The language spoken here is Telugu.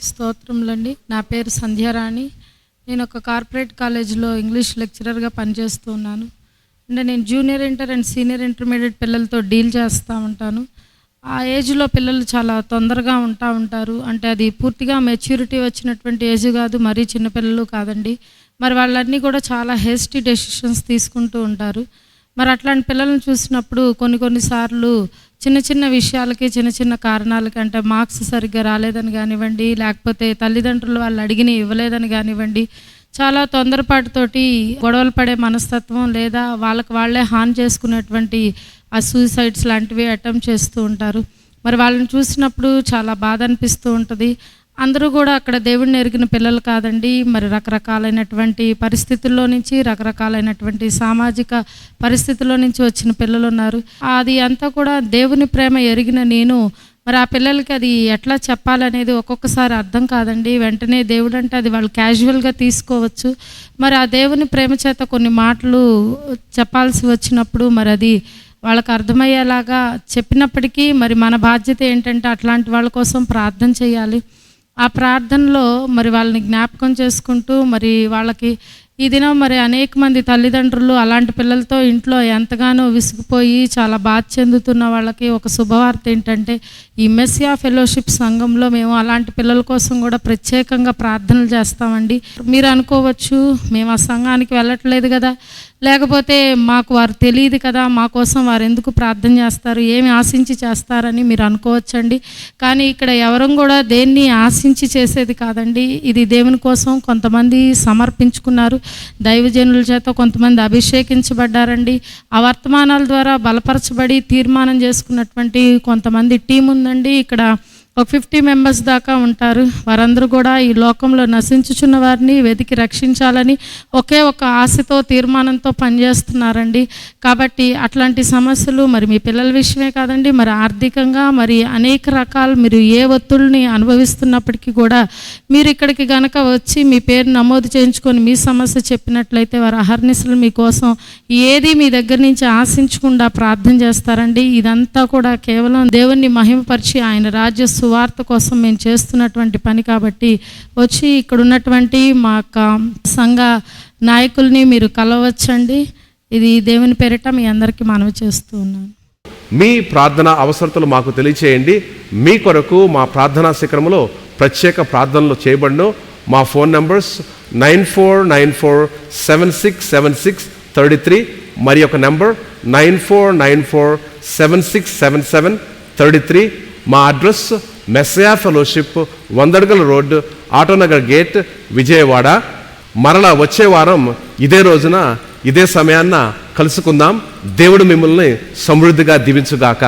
దేవునికి స్తోత్రములండి. నా పేరు సంధ్యారాణి. నేను ఒక కార్పొరేట్ కాలేజీలో ఇంగ్లీష్ లెక్చరర్గా పనిచేస్తూ ఉన్నాను. అంటే నేను junior inter and senior intermediate పిల్లలతో డీల్ చేస్తూ ఉంటాను. ఆ ఏజ్లో పిల్లలు చాలా తొందరగా ఉంటారు. అంటే అది పూర్తిగా మెచ్యూరిటీ వచ్చినటువంటి ఏజ్ కాదు, మరీ చిన్నపిల్లలు కాదండి. మరి వాళ్ళన్నీ కూడా చాలా హేస్టీ డెసిషన్స్ తీసుకుంటూ ఉంటారు. మరి అట్లాంటి పిల్లలను చూసినప్పుడు కొన్నిసార్లు చిన్న చిన్న విషయాలకి, చిన్న చిన్న కారణాలకి, అంటే మార్క్స్ సరిగ్గా రాలేదని కానివ్వండి, లేకపోతే తల్లిదండ్రులు వాళ్ళు అడిగినవి ఇవ్వలేదని కానివ్వండి, చాలా తొందరపాటుతోటి గొడవలు పడే మనస్తత్వం, లేదా వాళ్ళకి వాళ్ళే హాని చేసుకునేటువంటి ఆ సూసైడ్స్ లాంటివి అటెంప్ట్ చేస్తూ ఉంటారు. మరి వాళ్ళని చూసినప్పుడు చాలా బాధ అనిపిస్తూ ఉంటుంది. అందరూ కూడా అక్కడ దేవుడిని ఎరిగిన పిల్లలు కాదండి. మరి రకరకాలైనటువంటి పరిస్థితుల్లో నుంచి, రకరకాలైనటువంటి సామాజిక పరిస్థితుల్లో నుంచి వచ్చిన పిల్లలు ఉన్నారు. అది అంతా కూడా దేవుని ప్రేమ ఎరిగిన నేను మరి ఆ పిల్లలకి అది ఎట్లా చెప్పాలనేది ఒక్కొక్కసారి అర్థం కాదండి. వెంటనే దేవుడు అంటే అది వాళ్ళు క్యాజువల్గా తీసుకోవచ్చు. మరి ఆ దేవుని ప్రేమ చేత కొన్ని మాటలు చెప్పాల్సి వచ్చినప్పుడు మరి అది వాళ్ళకి అర్థమయ్యేలాగా చెప్పినప్పటికీ మరి మన బాధ్యత ఏంటంటే అట్లాంటి వాళ్ళ కోసం ప్రార్థన చేయాలి. ఆ ప్రార్థనలో మరి వాళ్ళని జ్ఞాపకం చేసుకుంటూ మరి వాళ్ళకి ఈ దినం మరి అనేక మంది తల్లిదండ్రులు అలాంటి పిల్లలతో ఇంట్లో ఎంతగానో విసిగిపోయి చాలా బాధ చెందుతున్న వాళ్ళకి ఒక శుభవార్త ఏంటంటే, ఈ మెస్సియా ఫెలోషిప్ సంఘంలో మేము అలాంటి పిల్లల కోసం కూడా ప్రత్యేకంగా ప్రార్థనలు చేస్తామండి. మీరు అనుకోవచ్చు, మేము ఆ సంఘానికి వెళ్ళట్లేదు కదా, లేకపోతే మాకు వారు తెలియదు కదా, మా కోసం వారు ఎందుకు ప్రార్థన చేస్తారు, ఏమి ఆశించి చేస్తారని మీరు అనుకోవచ్చండి. కానీ ఇక్కడ ఎవరం కూడా దేన్ని ఆశించి చేసేది కాదండి. ఇది దేవుని కోసం కొంతమంది సమర్పించుకున్నారు, దైవజనుల చేత కొంతమంది అభిషేకించబడ్డారండి. ఆ వర్తమానాల ద్వారా బలపరచబడి తీర్మానం చేసుకున్నటువంటి కొంతమంది టీం ఉందండి. ఇక్కడ ఒక 50 మెంబర్స్ దాకా ఉంటారు. వారందరూ కూడా ఈ లోకంలో నశించుచున్న వారిని వెతికి రక్షించాలని ఒకే ఒక ఆశతో, తీర్మానంతో పనిచేస్తున్నారండి. కాబట్టి అట్లాంటి సమస్యలు మరి మీ పిల్లల విషయమే కాదండి, మరి ఆర్థికంగా మరి అనేక రకాలు మీరు ఏ ఒత్తిడిని అనుభవిస్తున్నప్పటికీ కూడా మీరు ఇక్కడికి గనక వచ్చి మీ పేరు నమోదు చేయించుకొని మీ సమస్య చెప్పినట్లయితే వారు అహర్నిశలు మీకోసం ఏది మీ దగ్గర నుంచి ఆశించకుండా ప్రార్థన చేస్తారండి. ఇదంతా కూడా కేవలం దేవుణ్ణి మహిమపరిచి ఆయన రాజ్య సువార్త కోసం మేము చేస్తున్నటువంటి పని. కాబట్టి వచ్చి ఇక్కడ ఉన్నటువంటి మా యొక్క సంఘ నాయకుల్ని మీరు కలవచ్చండి. ఇది దేవుని పేరిట మీ అందరికీ మనవి చేస్తూ ఉన్నాను. మీ ప్రార్థన అవసరతలు మాకు తెలియచేయండి. మీ కొరకు మా ప్రార్థనా శిఖరములో ప్రత్యేక ప్రార్థనలు చేయబడును. మా ఫోన్ నంబర్స్ 9494767633, మరి ఒక నంబర్ 9494767733. మా అడ్రస్ మెస్సియా ఫెలోషిప్, 100 అడుగుల రోడ్, ఆటోనగర్ గేట్, విజయవాడ. మరలా వచ్చే వారం ఇదే రోజున ఇదే సమయాన్న కలుసుకుందాం. దేవుడు మిమ్మల్ని సమృద్ధిగా దీవించుగాక.